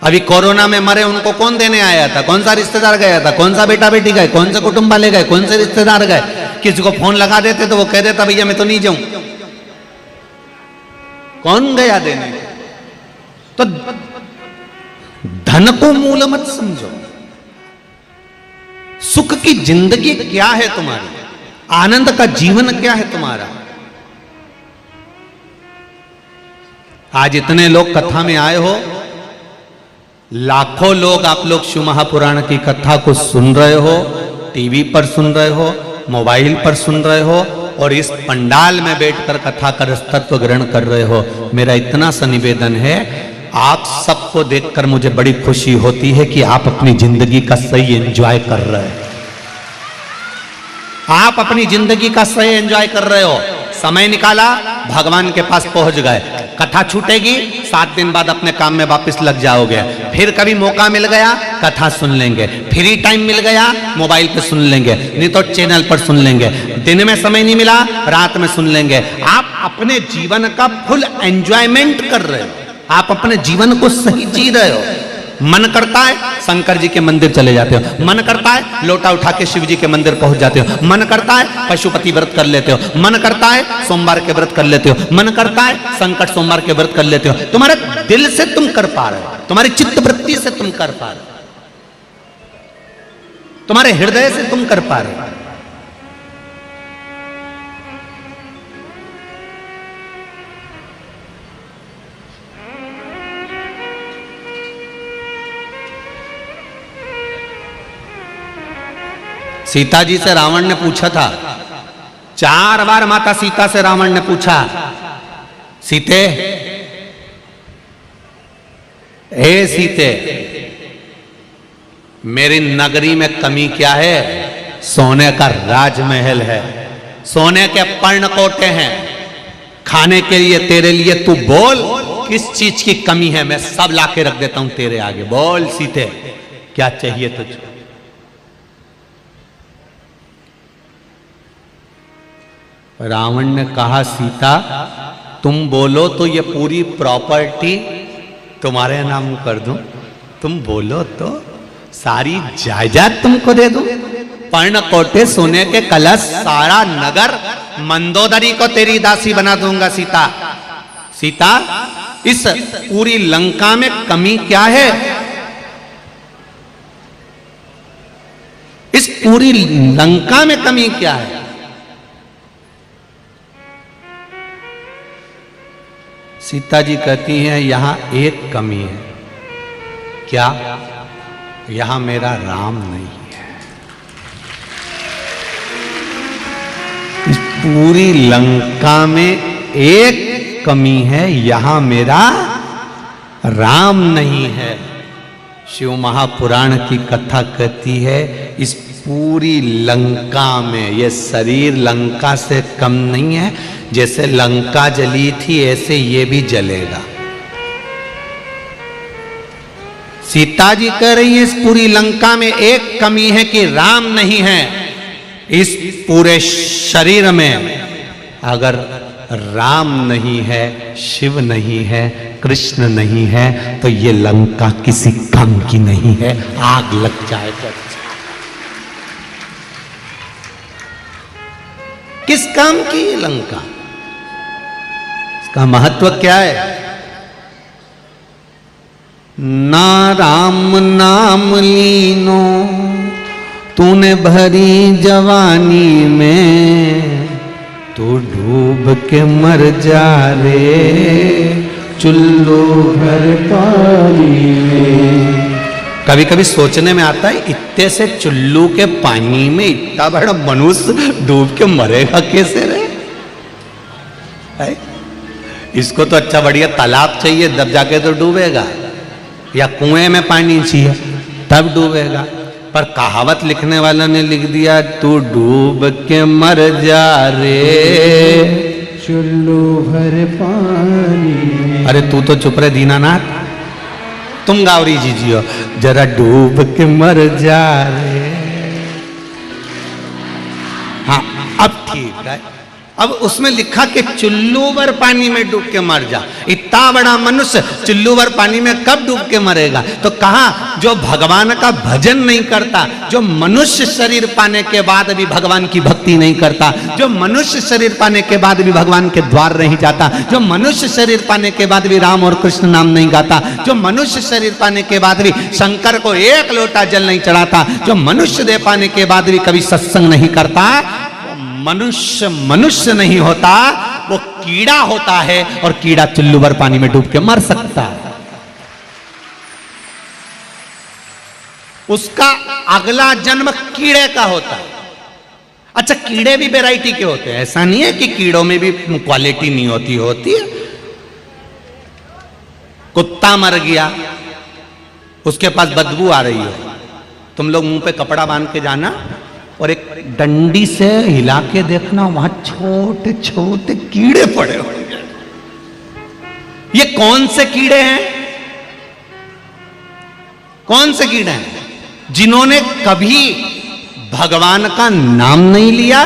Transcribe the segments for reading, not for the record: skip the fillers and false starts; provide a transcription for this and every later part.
अभी कोरोना में मरे उनको कौन देने आया था? कौन सा रिश्तेदार गया था? कौन सा बेटा बेटी गए? कौन से कुटुंब वाले गए? कौन से रिश्तेदार गए? किसी को फोन लगा देते तो वो कह देता भैया मैं तो नहीं जाऊं। कौन गया देने? तो धन को मूल मत समझो। सुख की जिंदगी क्या है तुम्हारी? आनंद का जीवन क्या है तुम्हारा? आज इतने लोग कथा में आए हो, लाखों लोग आप लोग शिव महापुराण की कथा को सुन रहे हो, टीवी पर सुन रहे हो, मोबाइल पर सुन रहे हो और इस पंडाल में बैठकर कथा का तत्व ग्रहण कर रहे हो। मेरा इतना सा निवेदन है, आप सबको देखकर मुझे बड़ी खुशी होती है कि आप अपनी जिंदगी का सही एंजॉय कर रहे हो। आप अपनी जिंदगी का सही एंजॉय कर रहे हो। समय निकाला, भगवान के पास पहुंच गए। कथा छूटेगी, 7 दिन बाद अपने काम में वापस लग जाओगे। फिर कभी मौका मिल गया कथा सुन लेंगे, फ्री टाइम मिल गया मोबाइल पे सुन लेंगे, नहीं तो चैनल पर सुन लेंगे। दिन में समय नहीं मिला रात में सुन लेंगे। आप अपने जीवन का फुल एंजॉयमेंट कर रहे हो, आप अपने जीवन को सही जी रहे हो। मन करता है शंकर जी के मंदिर चले जाते हो, मन करता है लोटा उठा के शिव जी के मंदिर पहुंच जाते हो, मन करता है पशुपति व्रत कर लेते हो, मन करता है सोमवार के व्रत कर लेते हो, मन करता है संकट सोमवार के व्रत कर लेते हो। तुम्हारे दिल से तुम कर पा रहे हो, तुम्हारी चित्त वृत्ति से तुम कर पा रहे हो, तुम्हारे हृदय से तुम कर पा रहे हो। सीता जी से रावण ने पूछा था, 4 बार माता सीता से रावण ने पूछा, सीते, हे सीते, मेरी नगरी में कमी क्या है? सोने का राजमहल है, सोने के पर्णकोटे हैं, खाने के लिए तेरे लिए तू बोल किस चीज की कमी है, मैं सब लाके रख देता हूं तेरे आगे। बोल सीते, क्या चाहिए तुझको? रावण ने कहा, सीता तुम बोलो तो ये पूरी प्रॉपर्टी तुम्हारे नाम कर दूं, तुम बोलो तो सारी जायदाद तुमको दे दूं, पर्णकोटे, सोने के कलश, सारा नगर, मंदोदरी को तेरी दासी बना दूंगा। सीता, सीता इस पूरी लंका में कमी क्या है? इस पूरी लंका में कमी क्या है? सीता जी कहती हैं, यहां एक कमी है। क्या? यहां मेरा राम नहीं है। इस पूरी लंका में एक कमी है, यहां मेरा राम नहीं है। शिव महापुराण की कथा कहती है, इस पूरी लंका में ये शरीर लंका से कम नहीं है। जैसे लंका जली थी ऐसे ये भी जलेगा। सीता जी कह रही है, इस पूरी लंका में एक कमी है कि राम नहीं है। इस पूरे शरीर में अगर राम नहीं है, शिव नहीं है, कृष्ण नहीं है, तो ये लंका किसी काम की नहीं है। आग लग जाए तो किस काम की ये लंका? इसका महत्व क्या है? ना राम नाम लीनो तूने भरी जवानी में, तू डूब के मर जा रे चुल्लू भर पानी में। कभी कभी सोचने में आता है, इतने से चुल्लू के पानी में इतना बड़ा मनुष्य डूब के मरेगा कैसे रे? इसको तो अच्छा बढ़िया तालाब चाहिए, तब जाके तो डूबेगा, या कुएं में पानी चाहिए तब डूबेगा। पर कहावत लिखने वाला ने लिख दिया, तू डूब के मर जा रे चुल्लू भर पानी। अरे तू तो चुप रहे दीनानाथ, तुम गावरी जी जियो, जरा डूब के मर जा रे। हाँ अब ठीक है, अब उसमें लिखा कि चुल्लू भर पानी में डूब के मर जा। इतना बड़ा मनुष्य चुल्लू भर पानी में कब डूब के मरेगा? तो कहा जो भगवान का भजन नहीं करता, जो मनुष्य शरीर पाने के बाद भी भगवान की भक्ति नहीं करता, जो मनुष्य शरीर पाने के बाद भी भगवान के द्वार नहीं जाता, जो मनुष्य शरीर पाने के बाद भी राम और कृष्ण नाम नहीं गाता, जो मनुष्य शरीर पाने के बाद भी शंकर को एक लोटा जल नहीं चढ़ाता, जो मनुष्य देह पाने के बाद भी कभी सत्संग नहीं करता, मनुष्य मनुष्य नहीं होता, वो कीड़ा होता है। और कीड़ा चुल्लू भर पानी में डूब के मर सकता है। उसका अगला जन्म कीड़े का होता है। अच्छा, कीड़े भी वैरायटी के होते हैं, ऐसा नहीं है कि कीड़ों में भी क्वालिटी नहीं होती, होती है। कुत्ता मर गया, उसके पास बदबू आ रही है, तुम लोग मुंह पे कपड़ा बांध के जाना और एक डंडी से हिला के देखना, वहां छोटे छोटे कीड़े पड़े होंगे। ये कौन से कीड़े हैं? कौन से कीड़े हैं? जिन्होंने कभी भगवान का नाम नहीं लिया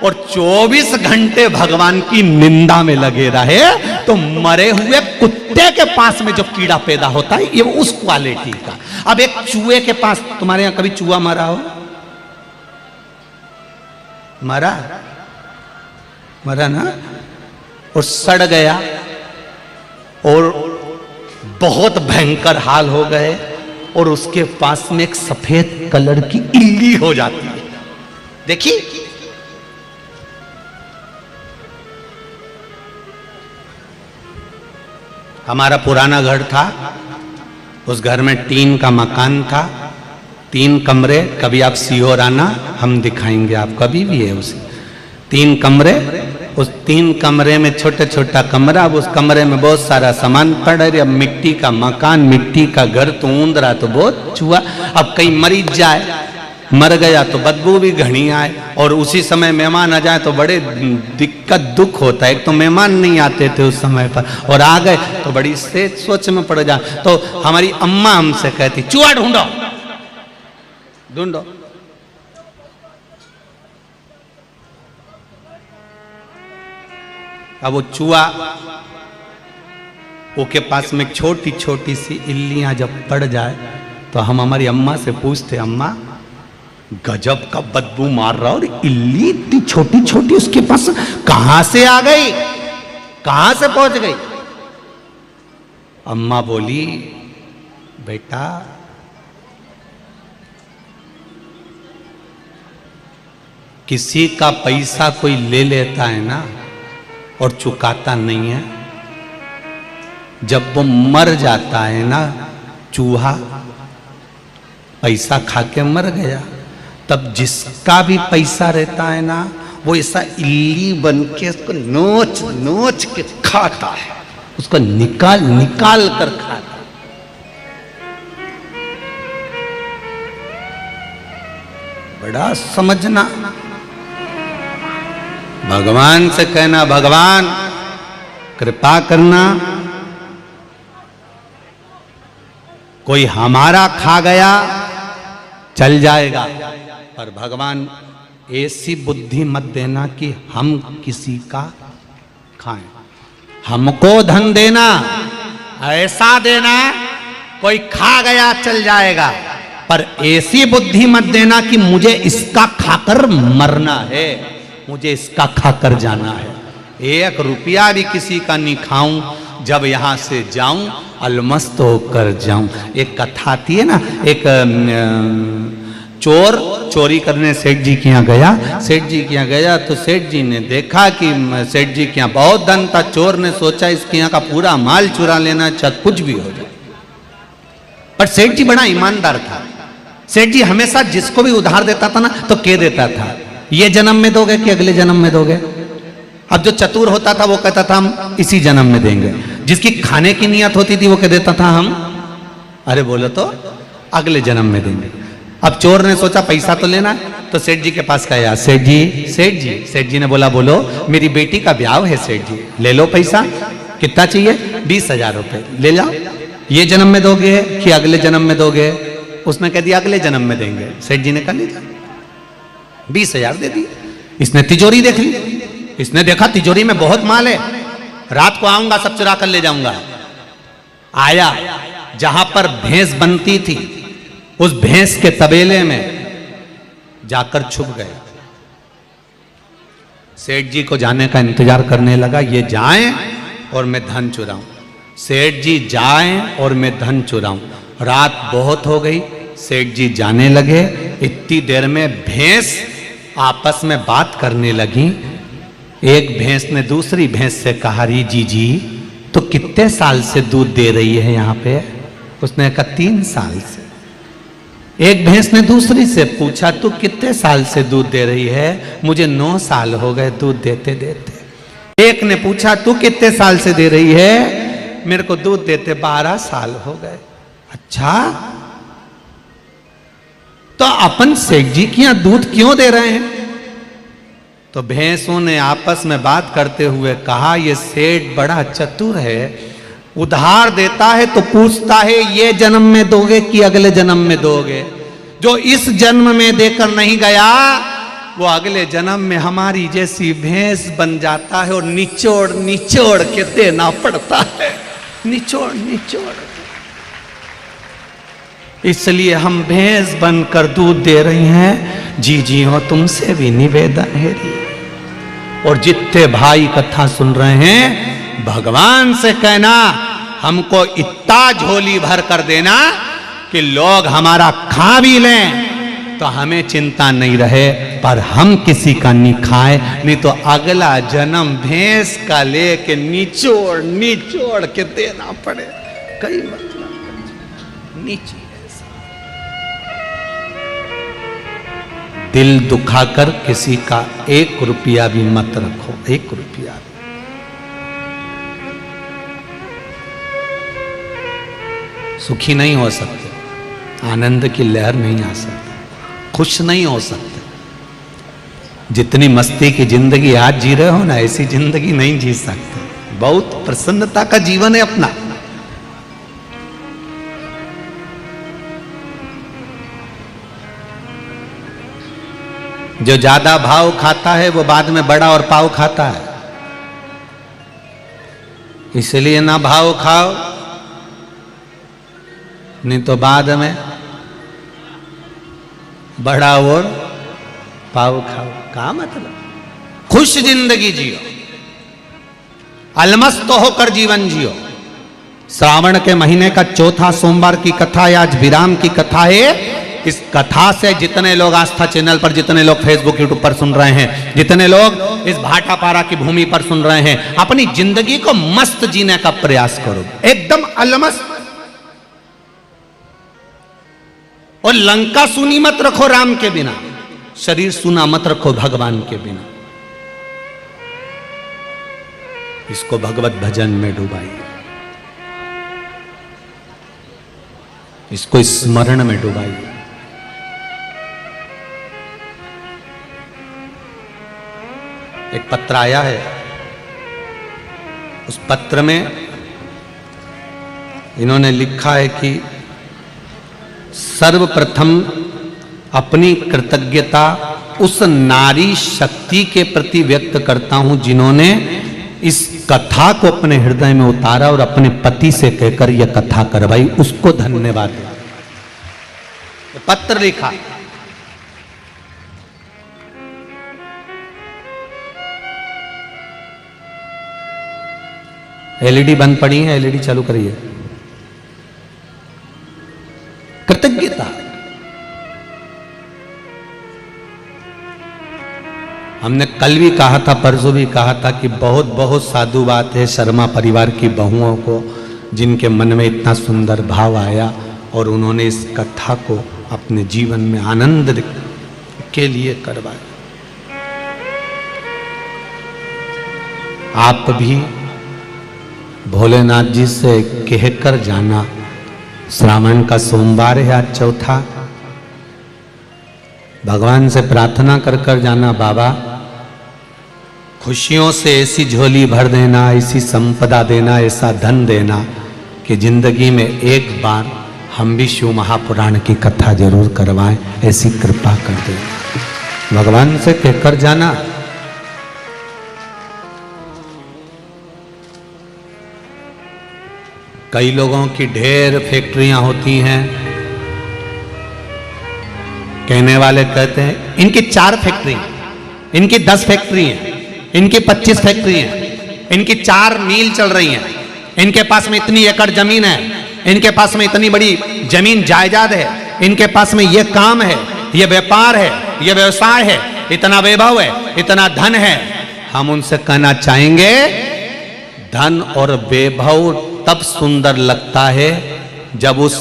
और 24 घंटे भगवान की निंदा में लगे रहे, तो मरे हुए कुत्ते के पास में जो कीड़ा पैदा होता है, ये उस क्वालिटी का। अब एक चूहे के पास, तुम्हारे यहां कभी चूहा मरा हो? मरा ना, और सड़ गया और बहुत भयंकर हाल हो गए, और उसके पास में एक सफेद कलर की इल्ली हो जाती है। देखिए, हमारा पुराना घर था, उस घर में टीन का मकान था, 3 कमरे। कभी आप सीहोर आना, हम दिखाएंगे आप, कभी भी है उसे। 3 कमरे, उस 3 कमरे में छोटा छोटा कमरा, अब उस कमरे में बहुत सारा सामान पड़ा है। अब मिट्टी का मकान, मिट्टी का घर, तो ऊंदरा तो बहुत चूहा। अब कहीं मरीज जाए, मर गया तो बदबू भी घनी आए, और उसी समय मेहमान आ जाए तो बड़े दिक्कत दुख होता है। एक तो मेहमान नहीं आते थे उस समय पर, और आ गए तो बड़ी से सोच में पड़ जाए। तो हमारी अम्मा हमसे कहती, चूहा ढूंढो ढूंढो। अब वो चूहा, वो के पास में छोटी छोटी सी इल्लियां जब पड़ जाए, तो हम हमारी अम्मा से पूछते, अम्मा गजब का बदबू मार रहा, और इल्ली इतनी छोटी छोटी उसके पास कहां से आ गई, कहां से पहुंच गई? अम्मा बोली, बेटा किसी का पैसा कोई ले लेता है ना और चुकाता नहीं है, जब वो मर जाता है ना, चूहा पैसा खा के मर गया, तब जिसका भी पैसा रहता है ना, वो ऐसा इल्ली बन के उसको नोच नोच के खाता है, उसको निकाल निकाल कर खाता। बड़ा समझना। भगवान से कहना, भगवान कृपा करना, कोई हमारा खा गया चल जाएगा, पर भगवान ऐसी बुद्धि मत देना कि हम किसी का खाएं। हमको धन देना ऐसा देना कोई खा गया चल जाएगा, पर ऐसी बुद्धि मत देना कि मुझे इसका खाकर मरना है, मुझे इसका खाकर जाना है। 1 रुपया भी किसी का नहीं खाऊं, जब यहां से जाऊं अलमस्त होकर जाऊं। एक कथा आती है ना, एक चोर चोरी करने सेठ जी के यहाँ गया। सेठ जी के यहाँ गया तो सेठ जी ने देखा कि सेठ जी के यहाँ बहुत धन था। चोर ने सोचा इसके यहाँ का पूरा माल चुरा लेना, चाहे कुछ भी हो जाए। पर सेठ जी बड़ा ईमानदार था। सेठ जी हमेशा जिसको भी उधार देता था ना, तो कह देता था, ये जन्म में दोगे कि अगले जन्म में दोगे। अब जो चतुर होता था वो कहता था हम इसी जन्म में देंगे। जिसकी खाने की नियत होती थी वो कह देता था हम, अरे बोलो तो अगले जन्म में देंगे। अब चोर ने सोचा पैसा तो लेना है, तो सेठ जी के पास गया। सेठ जी, सेठ जी, सेठ जी ने बोला, बोलो मेरी बेटी का ब्याह है सेठ जी, ले लो पैसा। कितना चाहिए? 20,000 रुपए। ले जाओ। ये जन्म में दोगे कि अगले जन्म में दोगे? उसने कह दिया अगले जन्म में देंगे। सेठ जी ने कहा ले जा, 20,000 दे दिए। इसने तिजोरी देख ली, इसने देखा तिजोरी में बहुत माल है, रात को आऊंगा सब चुरा कर ले जाऊंगा। आया, जहां पर भैंस बनती थी उस भैंस के तबेले में जाकर छुप गए। सेठ जी को जाने का इंतजार करने लगा, ये जाएं और मैं धन चुराऊं, सेठ जी जाएं और मैं धन चुराऊं। रात बहुत हो गई, सेठ जी जाने लगे। इतनी देर में भैंस आपस में बात करने लगी। एक भैंस ने दूसरी भैंस से कहा, री जी तो कितने साल से दूध दे रही है यहाँ पे? उसने कहा 3 साल से। एक भैंस ने दूसरी से पूछा, तू कितने साल से दूध दे रही है? मुझे 9 साल हो गए दूध देते देते। एक ने पूछा, तू कितने साल से दे रही है? मेरे को दूध देते 12 साल हो गए। अच्छा, तो अपन सेठ जी के यहां दूध क्यों दे रहे हैं? तो भैंसों ने आपस में बात करते हुए कहा, ये सेठ बड़ा चतुर है, उधार देता है तो पूछता है ये जन्म में दोगे कि अगले जन्म में दोगे। जो इस जन्म में देकर नहीं गया वो अगले जन्म में हमारी जैसी भैंस बन जाता है और निचोड़ निचोड़ के देना पड़ता है, निचोड़ निचोड़। इसलिए हम भैंस बनकर दूध दे रही हैं। जी हो, तुमसे भी निवेदन है। और जितने भाई कथा सुन रहे हैं, भगवान से कहना हमको इतना झोली भर कर देना कि लोग हमारा खा भी लें तो हमें चिंता नहीं रहे, पर हम किसी का नहीं खाए, नहीं तो अगला जन्म भैंस का लेके निचोड़ निचोड़ के देना पड़े। कई मतलब नीचे दिल दुखाकर किसी का 1 रुपया भी मत रखो, 1 रुपया। सुखी नहीं हो सकते, आनंद की लहर नहीं आ सकती, खुश नहीं हो सकते। जितनी मस्ती की जिंदगी आज जी रहे हो ना, ऐसी जिंदगी नहीं जी सकते। बहुत प्रसन्नता का जीवन है अपना। जो ज्यादा भाव खाता है वो बाद में बड़ा और पाव खाता है। इसलिए ना भाव खाओ, नहीं तो बाद में बड़ा और पाव खाओ। क्या मतलब? खुश जिंदगी जियो, अलमस्त होकर जीवन जियो। श्रावण के महीने का 4था सोमवार की कथा है, आज विराम की कथा है। इस कथा से जितने लोग आस्था चैनल पर, जितने लोग फेसबुक यूट्यूब पर सुन रहे हैं, जितने लोग इस भाटापारा की भूमि पर सुन रहे हैं, अपनी जिंदगी को मस्त जीने का प्रयास करो, एकदम अलमस्त। और लंका सुनी मत रखो राम के बिना, शरीर सुना मत रखो भगवान के बिना। इसको भगवत भजन में डुबाइए, इसको स्मरण में डुबाइए। एक पत्र आया है, उस पत्र में इन्होंने लिखा है कि सर्वप्रथम अपनी कृतज्ञता उस नारी शक्ति के प्रति व्यक्त करता हूं जिन्होंने इस कथा को अपने हृदय में उतारा और अपने पति से कहकर यह कथा करवाई, उसको धन्यवाद। पत्र लिखा, एलईडी बंद पड़ी है, एलईडी चालू करिए। कृतज्ञता। हमने कल भी कहा था, परसों भी कहा था कि बहुत बहुत साधु बात है शर्मा परिवार की बहुओं को, जिनके मन में इतना सुंदर भाव आया और उन्होंने इस कथा को अपने जीवन में आनंद के लिए करवाया। आप भी भोलेनाथ जी से कहकर जाना, श्रावण का सोमवार है आज 4था, भगवान से प्रार्थना कर कर जाना, बाबा खुशियों से ऐसी झोली भर देना, ऐसी संपदा देना, ऐसा धन देना कि जिंदगी में एक बार हम भी शिव महापुराण की कथा जरूर करवाएं, ऐसी कृपा कर दे। भगवान से कहकर जाना। कई लोगों की ढेर फैक्ट्रियां होती हैं, कहने वाले कहते हैं इनकी 4 फैक्ट्री, इनकी 10 फैक्ट्री हैं, इनकी 25 फैक्ट्री हैं, इनकी 4 मील चल रही हैं, इनके पास में इतनी एकड़ जमीन है, इनके पास में इतनी बड़ी जमीन जायदाद है, इनके पास में ये काम है, ये व्यापार है, ये व्यवसाय है, इतना वैभव है, इतना धन है। हम उनसे कहना चाहेंगे धन और वैभव तब सुंदर लगता है जब उस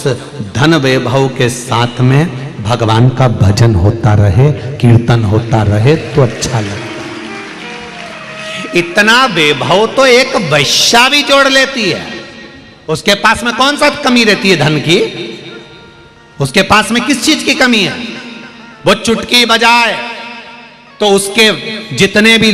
धन वैभव के साथ में भगवान का भजन होता रहे, कीर्तन होता रहे तो अच्छा लगता। इतना वैभव तो एक वैश्या भी जोड़ लेती है, उसके पास में कौन सा कमी रहती है धन की? उसके पास में किस चीज की कमी है? वो चुटकी बजाए तो उसके जितने भी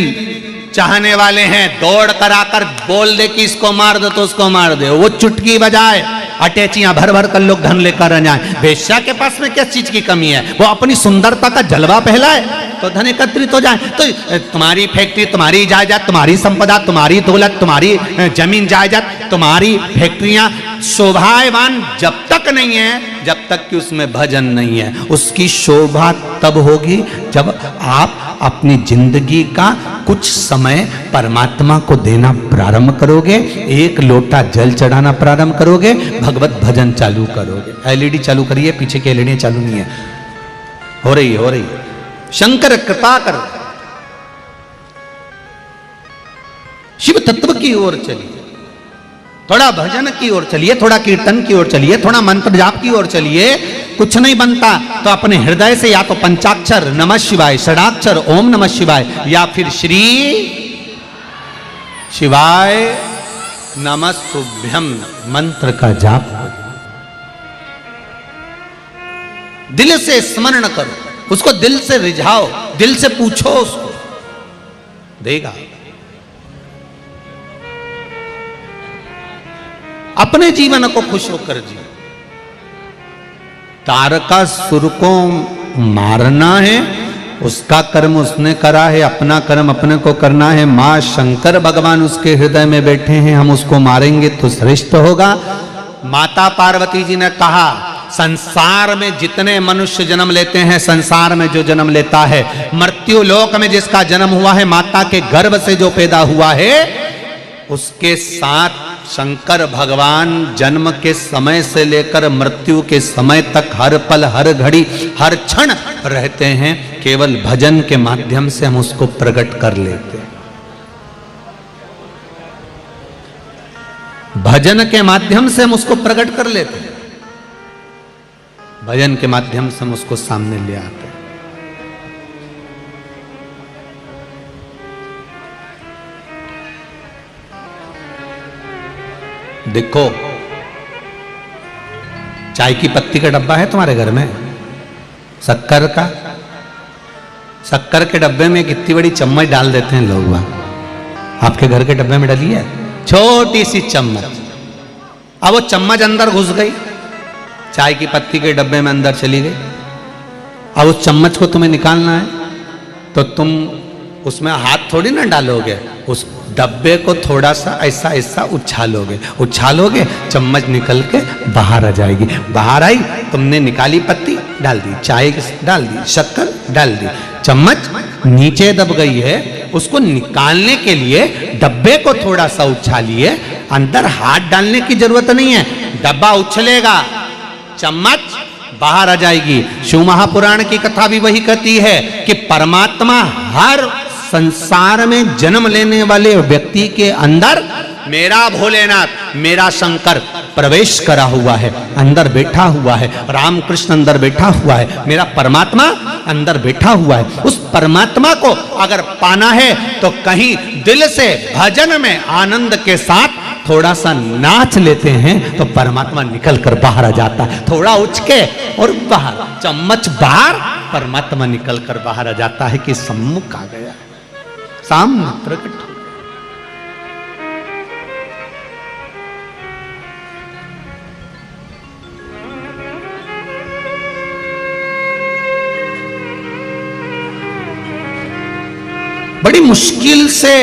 चाहने वाले हैं दौड़ कर आकर बोल दे कि इसको मार दो तो उसको मार दे। वो चुटकी बजाए, अटैचियां भर भर कर लोग धन लेकर जाए। वेश्या के पास में किस चीज की कमी है? वो अपनी सुंदरता का जलवा फैलाए तो धन एकत्रित हो जाए। तो तुम्हारी फैक्ट्री, तुम्हारी जायदाद, तुम्हारी संपदा, तुम्हारी दौलत, तुम्हारी जमीन जायदाद, तुम्हारी फैक्ट्रियां शोभावान जब तक नहीं है, जब तक कि उसमें भजन नहीं है। उसकी शोभा तब होगी जब आप अपनी जिंदगी का कुछ समय परमात्मा को देना प्रारंभ करोगे, एक लोटा जल चढ़ाना प्रारंभ करोगे, भगवत भजन चालू करोगे। एलईडी चालू करिए, पीछे की एलईडी चालू नहीं है, हो रही है। शंकर कृपा कर, शिव तत्व की ओर चलिए, थोड़ा भजन की ओर चलिए, थोड़ा कीर्तन की ओर चलिए, थोड़ा मंत्र जाप की ओर चलिए। कुछ नहीं बनता तो अपने हृदय से या तो पंचाक्षर नमः शिवाय, षडाक्षर ओम नमः शिवाय, या फिर श्री शिवाय नमस्तुभ्यम मंत्र का जाप दिल से स्मरण करो, उसको दिल से रिझाओ, दिल से पूछो, उसको देगा। अपने जीवन को खुश होकर जी। तारकासुर को मारना है, उसका कर्म उसने करा है, अपना कर्म अपने को करना है। मां शंकर भगवान उसके हृदय में बैठे हैं, हम उसको मारेंगे तो श्रेष्ठ होगा। माता पार्वती जी ने कहा संसार में जितने मनुष्य जन्म लेते हैं, संसार में जो जन्म लेता है, मृत्यु लोक में जिसका जन्म हुआ है, माता के गर्भ से जो पैदा हुआ है, उसके साथ शंकर भगवान जन्म के समय से लेकर मृत्यु के समय तक हर पल, हर घड़ी, हर क्षण रहते हैं। केवल भजन के माध्यम से हम उसको प्रकट कर लेते हैं। भजन के माध्यम से हम उसको प्रकट कर लेते हैं, भजन के माध्यम से हम उसको सामने ले आते हैं। देखो, चाय की पत्ती का डब्बा है तुम्हारे घर में, शक्कर का, शक्कर के डब्बे में कितनी बड़ी चम्मच डाल देते हैं लोग। आपके घर के डब्बे में डाली है छोटी सी चम्मच, अब वो चम्मच अंदर घुस गई, चाय की पत्ती के डब्बे में अंदर चली गई। अब उस चम्मच को तुम्हें निकालना है तो तुम उसमें हाथ थोड़ी ना डालोगे, उस डब्बे को थोड़ा सा ऐसा ऐसा उछालोगे, चम्मच निकल के बाहर आ जाएगी। बाहर आई, तुमने निकाली पत्ती, डाल दी, चाय डाल दी, शक्कर डाल दी, चम्मच नीचे दब गई है, उसको निकालने के लिए डब्बे को थोड़ा सा उछालिए, अंदर हाथ डालने की जरूरत नहीं है, डब्बा उछलेगा, चम्मच बाहर आ जाएगी। शिव महापुराण की कथा भी वही कहती है कि परमात्मा हर संसार में जन्म लेने वाले व्यक्ति के अंदर मेरा भोलेनाथ, मेरा शंकर प्रवेश करा हुआ है, अंदर बैठा हुआ है, रामकृष्ण अंदर बैठा हुआ है, मेरा परमात्मा अंदर बैठा हुआ है। उस परमात्मा को अगर पाना है तो कहीं दिल से भजन में आनंद के साथ थोड़ा सा नाच लेते हैं तो परमात्मा निकल कर बाहर आ जाता है। थोड़ा उचके और बाहर, चम्मच बाहर, परमात्मा निकल कर बाहर आ जाता है कि सम्मुख आ गया, सामने प्रकट हो। बड़ी मुश्किल से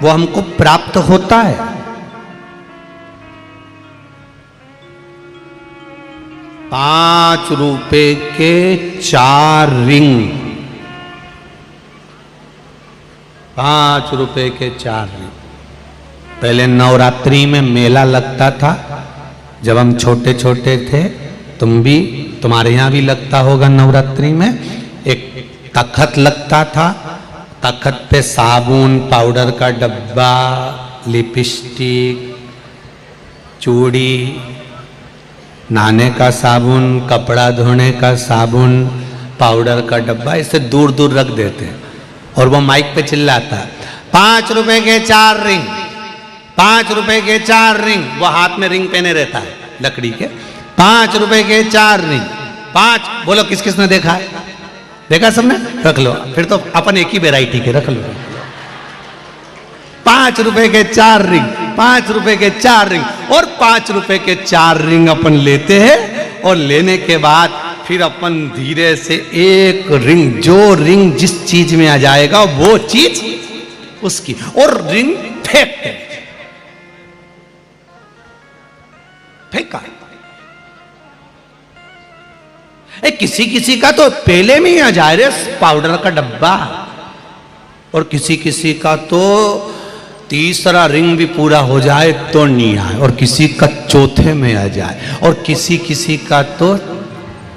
वो हमको प्राप्त होता है, ₹5 के 4 रिंग, ₹5 के 4 रिंग। पहले नवरात्रि में मेला लगता था, जब हम छोटे छोटे थे, तुम्हारे यहाँ भी लगता होगा नवरात्रि में, एक तखत लगता था, तखत पे साबुन, पाउडर का डब्बा, लिपस्टिक, चूड़ी, नहाने का साबुन, कपड़ा धोने का साबुन, पाउडर का डब्बा, इसे दूर दूर रख देते हैं और वो माइक पे चिल्लाता है, ₹5 के 4 रिंग, ₹5 के 4 रिंग। वो हाथ में रिंग पहने रहता है लकड़ी के। ₹5 के 4 रिंग, 5। बोलो किस किस ने देखा है? देखा सबने? रख लो, फिर तो अपन एक ही वेराइटी के रख लो। ₹5 के 4 रिंग, ₹5 के 4 रिंग, और ₹5 के 4 रिंग अपन लेते हैं, और लेने के बाद फिर अपन धीरे से एक रिंग, जो रिंग जिस चीज में आ जाएगा वो चीज उसकी, और रिंग फेंकते हैं। फेंका किसी किसी का तो पहले में ही आ जाए रे पाउडर का डब्बा, और किसी किसी का तो तीसरा रिंग भी पूरा हो जाए तो नहीं आए, और किसी का चौथे में आ जाए, और किसी किसी का तो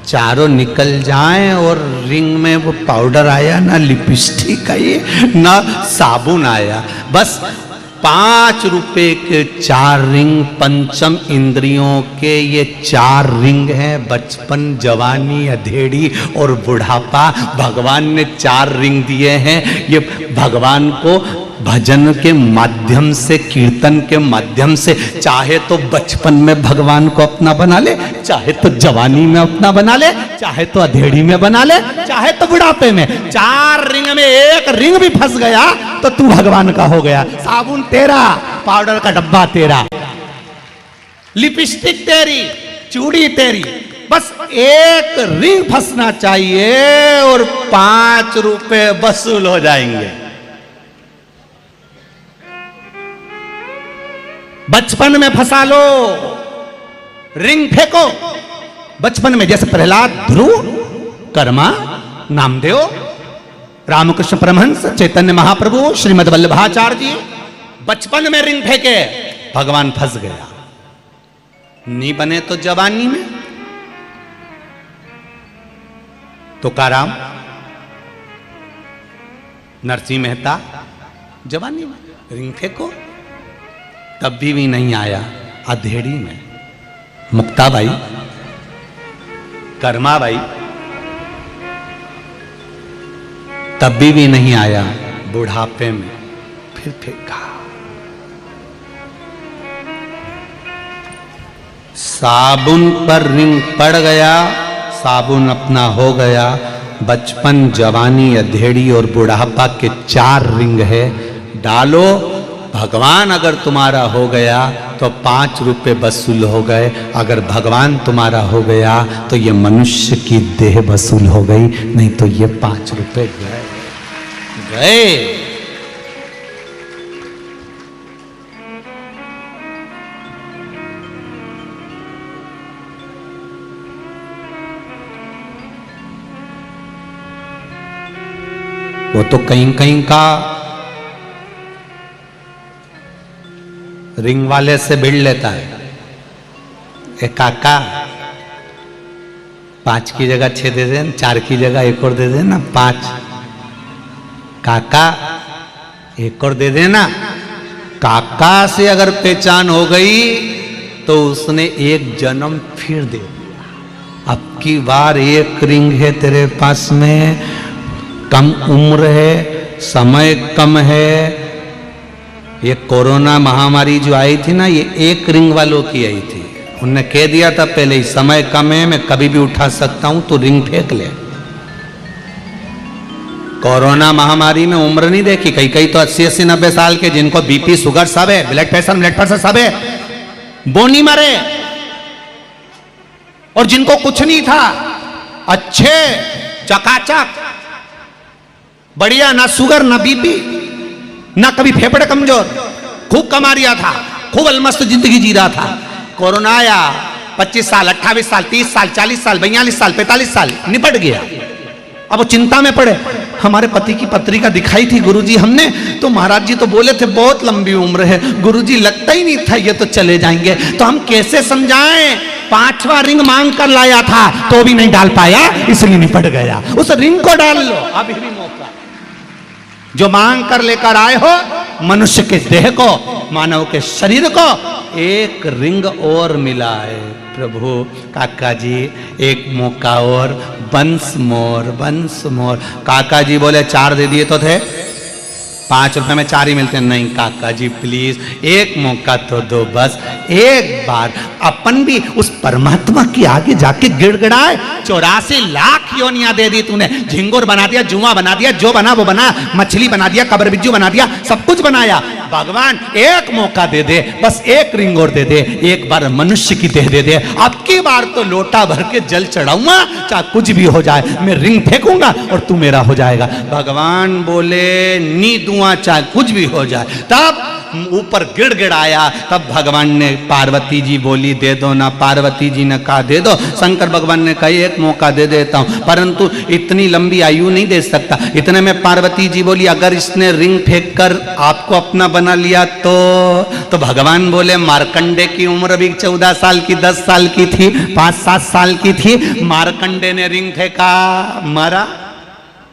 चारों निकल जाएं और रिंग में वो पाउडर आया ना, लिपस्टिक आई ना, साबुन आया। बस ₹5 के 4 रिंग, पंचम इंद्रियों के ये 4 रिंग हैं, बचपन, जवानी, अधेड़ी और बुढ़ापा। भगवान ने 4 रिंग दिए हैं। ये भगवान को भजन के माध्यम से, कीर्तन के माध्यम से, चाहे तो बचपन में भगवान को अपना बना ले, चाहे तो जवानी में अपना बना ले, चाहे तो अधेड़ी में बना ले, चाहे तो बुढ़ापे में। 4 रिंग में एक रिंग भी फंस गया तो तू भगवान का हो गया। साबुन तेरा, पाउडर का डब्बा तेरा, लिपस्टिक तेरी, चूड़ी तेरी, बस एक रिंग फंसना चाहिए और ₹5 वसूल हो जाएंगे। बचपन में फंसा लो, रिंग फेंको बचपन में, जैसे प्रहलाद, ध्रुव, कर्मा, नामदेव, रामकृष्ण परमहंस, चैतन्य महाप्रभु, श्रीमद् वल्लभाचार्य जी बचपन में रिंग फेंके, भगवान फंस गया। नहीं बने तो जवानी में। तुकाराम, नरसिंह मेहता, जवानी में रिंग फेंको, तब भी नहीं आया। अधेड़ी में मुक्ताबाई, कर्माबाई, तब भी नहीं आया। बुढ़ापे में फिर फेंका। साबुन पर रिंग पड़ गया, साबुन अपना हो गया। बचपन, जवानी, अधेड़ी और बुढ़ापा के 4 रिंग है, डालो। भगवान अगर तुम्हारा हो गया तो ₹5 वसूल हो गए। अगर भगवान तुम्हारा हो गया तो ये मनुष्य की देह वसूल हो गई, नहीं तो ये ₹5 गए। वो तो कहीं कहीं का रिंग वाले से भिड़ लेता है। एक काका 5 की जगह 6 दे देना, 4 की जगह 1 और दे देना, 5। काका 1 और दे देना। काका से अगर पहचान हो गई तो उसने 1 जन्म फिर दे दिया। अब की बार 1 रिंग है तेरे पास में, कम उम्र है, समय कम है। ये कोरोना महामारी जो आई थी ना, ये 1 रिंग वालों की आई थी। उनने कह दिया था पहले ही, समय कम है, मैं कभी भी उठा सकता हूं, तो रिंग फेंक ले। कोरोना महामारी में उम्र नहीं देखी। कई कई तो 80-80, 90 साल के, जिनको बीपी, शुगर सब है, ब्लड प्रेशर सब है, वो नहीं मरे। और जिनको कुछ नहीं था, अच्छे चकाचक बढ़िया, ना शुगर ना बीपी ना कभी फेफड़े कमजोर, खूब कमा रिया था, खूब अलमस्त जिंदगी जी रहा था। कोरोना आया, 25 साल, 28 साल, 30 साल, 40 साल, 42 साल, 45 साल, निपट गया। अब वो चिंता में पड़े। हमारे पति की पत्रिका दिखाई थी गुरुजी हमने, तो महाराज जी तो बोले थे बहुत लंबी उम्र है। गुरुजी लगता ही नहीं था ये तो चले जाएंगे, तो हम कैसे समझाएं? 5वां रिंग मांग कर लाया था तो भी नहीं डाल पाया, इसलिए निपट गया। उस रिंग को डाल लो, अभी भी मौका। जो मांग कर लेकर आए हो, मनुष्य के देह को, मानव के शरीर को एक रिंग और मिला है। प्रभु काका जी एक मौका और, वंस मोर। काका जी बोले 4 दे दिए तो थे, 5 रुपए में 4 ही मिलते हैं। नहीं काका जी प्लीज एक मौका तो दो, बस एक बार। अपन भी उस परमात्मा की आगे जाके गिड़गिड़ाए। 84 लाख योनियां दे दी तूने, झिंगुर बना दिया, जुआ बना दिया, जो बना वो बना, मछली बना दिया, कबर बिज्जू बना दिया, सब कुछ बनाया। भगवान एक मौका दे दे, बस एक रिंग और दे दे, एक बार मनुष्य की देह दे दे। अब की बार तो लोटा भर के जल चढ़ाऊंगा, चाहे कुछ भी हो जाए, मैं रिंग फेंकूंगा और तू मेरा हो जाएगा। भगवान बोले नी दूंगा चाहे कुछ भी हो जाए। तब ऊपर गिड़गिड़ाया, तब भगवान ने, पार्वती जी बोली दे दो ना, पार्वती जी ने कहा दे दो। शंकर भगवान ने कहा एक मौका दे देता हूं, परंतु इतनी लंबी आयु नहीं दे सकता। इतने में पार्वती जी बोली अगर इसने रिंग फेंक कर आपको अपना बना लिया तो भगवान बोले मार्कंडे की उम्र भी 14 साल की, 10 साल की थी, 5-7 साल की थी। मार्कंडे ने रिंग फेंका, मरा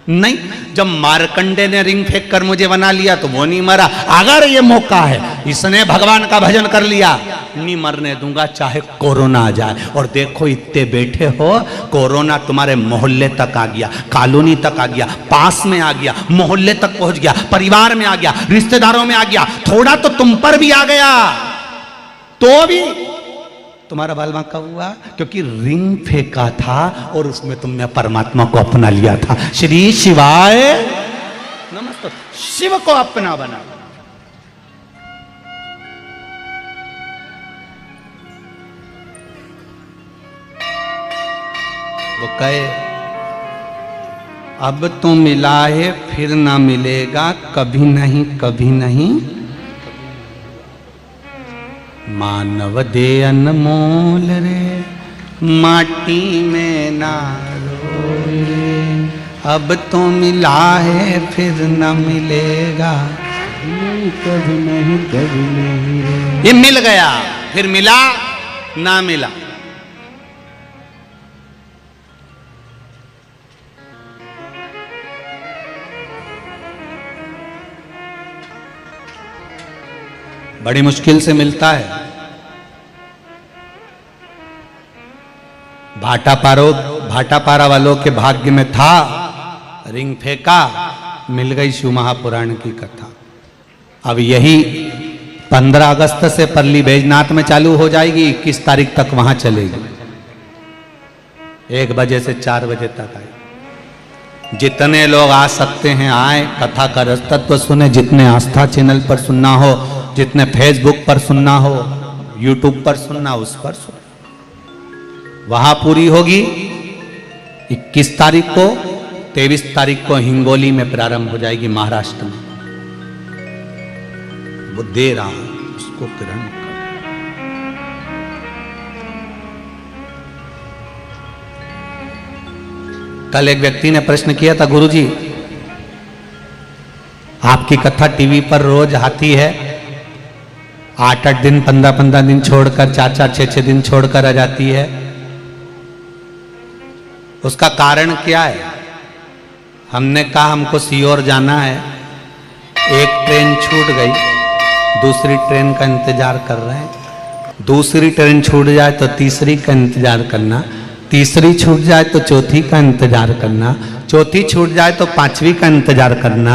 नहीं। जब मार्कंडे ने रिंग फेंक कर मुझे बना लिया तो वो नहीं मरा। अगर ये मौका है, इसने भगवान का भजन कर लिया, नहीं मरने दूंगा चाहे कोरोना आ जाए। और देखो इतने बैठे हो, कोरोना तुम्हारे मोहल्ले तक आ गया, कॉलोनी तक आ गया, पास में आ गया, मोहल्ले तक पहुंच गया, परिवार में आ गया, रिश्तेदारों में आ गया, थोड़ा तो तुम पर भी आ गया, तो भी तुम्हारा बाल बांका हुआ क्योंकि रिंग फेंका था और उसमें तुमने परमात्मा को अपना लिया था। श्री शिवाय नमस्ते। शिव को अपना बना। वो कहे अब तो मिला है फिर ना मिलेगा, कभी नहीं कभी नहीं। मानव दे अनमोल रे, माटी में ना रोए रे। अब तो मिला है फिर न मिलेगा, कभी नहीं कभी नहीं रे। ये मिल गया, फिर मिला ना मिला। बड़ी मुश्किल से मिलता है। भाटापारा वालों के भाग्य में था, रिंग फेंका, मिल गई शिव महापुराण की कथा। अब यही 15 अगस्त से परली बैजनाथ में चालू हो जाएगी, 21 तारीख तक वहां चलेगी, 1 बजे से 4 बजे तक आए। जितने लोग आ सकते हैं आए, कथा का रसतत्व सुने। जितने आस्था चैनल पर सुनना हो, जितने फेसबुक पर सुनना हो, यूट्यूब पर सुनना, उस पर सुन। वहां पूरी होगी 21 तारीख को, 23 तारीख को हिंगोली में प्रारंभ हो जाएगी, महाराष्ट्र में। वो दे रहा है, उसको ग्रहण कर। कल एक व्यक्ति ने प्रश्न किया था, गुरुजी आपकी कथा टीवी पर रोज आती है, 8-8 दिन, 15-15 दिन छोड़कर, 4-4, 6-6 दिन छोड़कर आ जाती है, उसका कारण क्या है? हमने कहा हमको सीहोर जाना है, एक ट्रेन छूट गई, दूसरी ट्रेन का इंतजार कर रहे हैं। दूसरी ट्रेन छूट जाए तो तीसरी का इंतजार करना, तीसरी छूट जाए तो चौथी का इंतजार करना, चौथी छूट जाए तो 5वीं का इंतजार करना।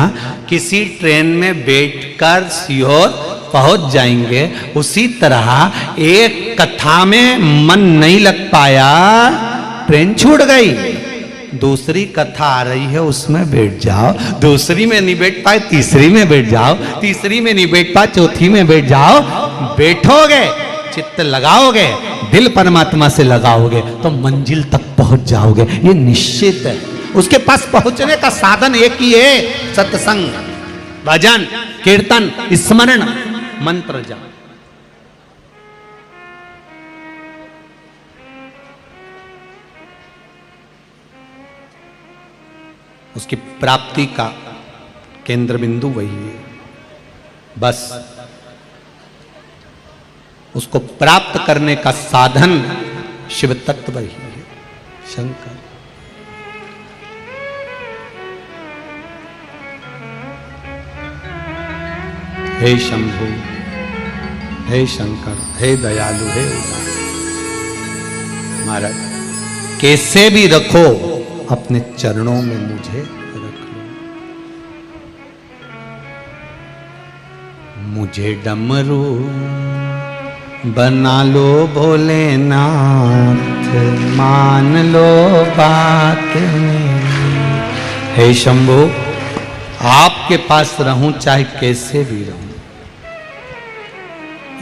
किसी ट्रेन में बैठकर सीहोर पहुंच जाएंगे। उसी तरह एक कथा में मन नहीं लग पाया, ट्रेन छूट गई, दूसरी कथा आ रही है उसमें बैठ जाओ, दूसरी में नहीं बैठ पाए तीसरी में बैठ जाओ, तीसरी में नहीं बैठ पाए चौथी में बैठ जाओ। बैठोगे, चित्त लगाओगे, दिल परमात्मा से लगाओगे तो मंजिल तक पहुंच जाओगे, ये निश्चित है। उसके पास पहुंचने का साधन एक ही है, सत्संग, भजन, कीर्तन, स्मरण, मंत्र जाप। उसकी प्राप्ति का केंद्र बिंदु वही है। बस उसको प्राप्त करने का साधन शिव तत्व ही है, शंकर। हे शंभु, हे शंकर, हे दयालु, हे उदार, महाराज कैसे भी रखो अपने चरणों में मुझे रख लो। मुझे डमरू बना लो भोलेनाथ, मान लो बात मेरी। हे शंभु, आपके पास रहूं चाहे कैसे भी रहूं,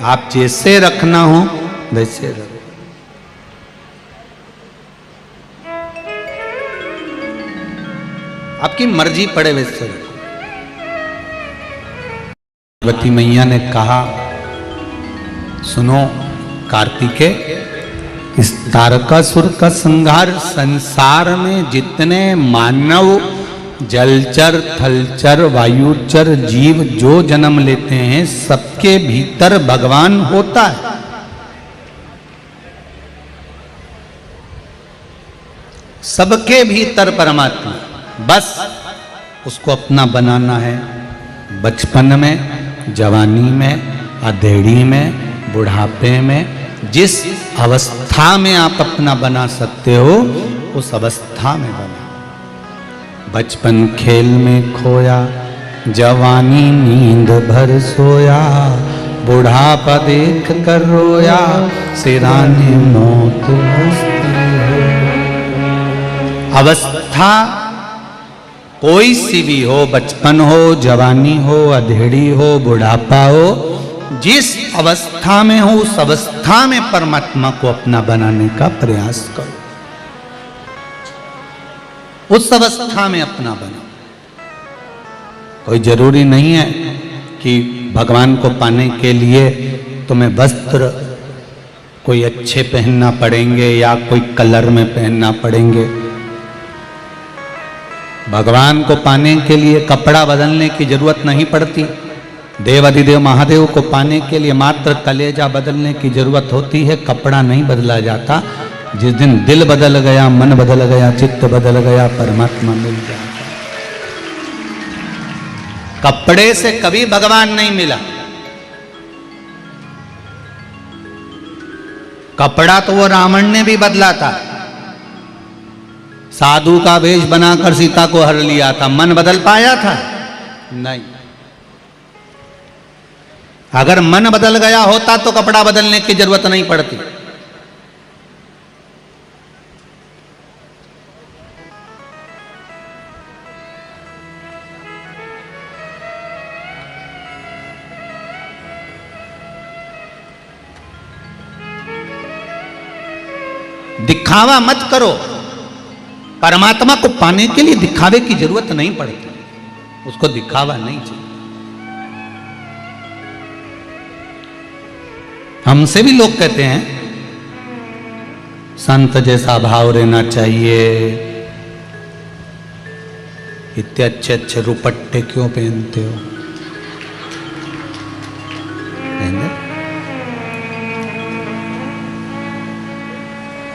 आप जैसे रखना हो वैसे रखो। आपकी मर्जी पड़े वैसे रखो। पार्वती मैया ने कहा, सुनो कार्तिकेय, इस तारकासुर का संहार, संसार में जितने मानव जलचर थलचर वायुचर जीव जो जन्म लेते हैं सबके भीतर भगवान होता है। सबके भीतर परमात्मा, बस उसको अपना बनाना है। बचपन में, जवानी में, अधेड़ी में, बुढ़ापे में, जिस अवस्था में आप अपना बना सकते हो उस अवस्था में बना। बचपन खेल में खोया, जवानी नींद भर सोया, बुढ़ापा देख कर रोया, सिराने मौत हंसती है। अवस्था कोई सी भी हो, बचपन हो, जवानी हो, अधेड़ी हो, बुढ़ापा हो, जिस अवस्था में हो उस अवस्था में परमात्मा को अपना बनाने का प्रयास करो। उस अवस्था में अपना बनो। कोई जरूरी नहीं है कि भगवान को पाने के लिए तुम्हें वस्त्र कोई अच्छे पहनना पड़ेंगे या कोई कलर में पहनना पड़ेंगे। भगवान को पाने के लिए कपड़ा बदलने की जरूरत नहीं पड़ती। देवाधिदेव महादेव को पाने के लिए मात्र कलेजा बदलने की जरूरत होती है, कपड़ा नहीं बदला जाता। जिस दिन दिल बदल गया, मन बदल गया, चित्त बदल गया, परमात्मा मिल जाता। कपड़े से कभी भगवान नहीं मिला। कपड़ा तो वो रावण ने भी बदला था, साधु का वेश बनाकर सीता को हर लिया था। मन बदल पाया था? नहीं। अगर मन बदल गया होता तो कपड़ा बदलने की जरूरत नहीं पड़ती। दिखावा मत करो। परमात्मा को पाने के लिए दिखावे की जरूरत नहीं पड़ती, उसको दिखावा नहीं चाहिए। हमसे भी लोग कहते हैं संत जैसा भाव रहना चाहिए, इतने अच्छे अच्छे रुपट्टे क्यों पहनते हो?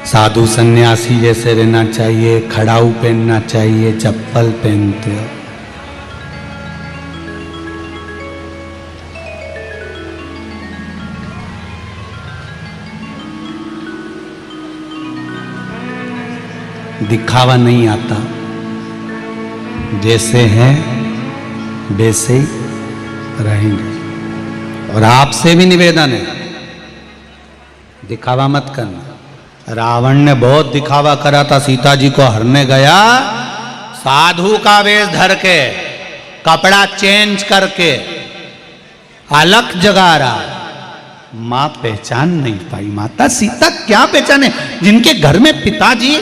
साधु सन्यासी जैसे रहना चाहिए, खड़ाऊ पहनना चाहिए, चप्पल पहनते हो। दिखावा नहीं आता, जैसे हैं वैसे ही रहेंगे। और आपसे भी निवेदन है, दिखावा मत करना। रावण ने बहुत दिखावा करा था, सीता जी को हरने गया, साधु का वेश धर के, कपड़ा चेंज करके, अलग जगा रहा। मां पहचान नहीं पाई। माता सीता क्या पहचाने, जिनके घर में पिताजी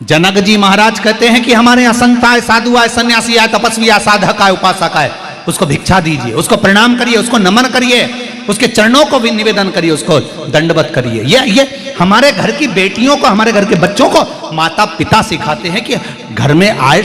जनक जी महाराज कहते हैं कि हमारे यहाँ संत आए, साधु आए, सन्यासी आए, तपस्वी आए, साधक आए, उपासक आए, उसको भिक्षा दीजिए, उसको प्रणाम करिए, उसको नमन करिए। उसके चरणों को भी निवेदन करिए, उसको दंडवत करिए। ये हमारे घर की बेटियों को, हमारे घर के बच्चों को माता पिता सिखाते हैं कि घर में आए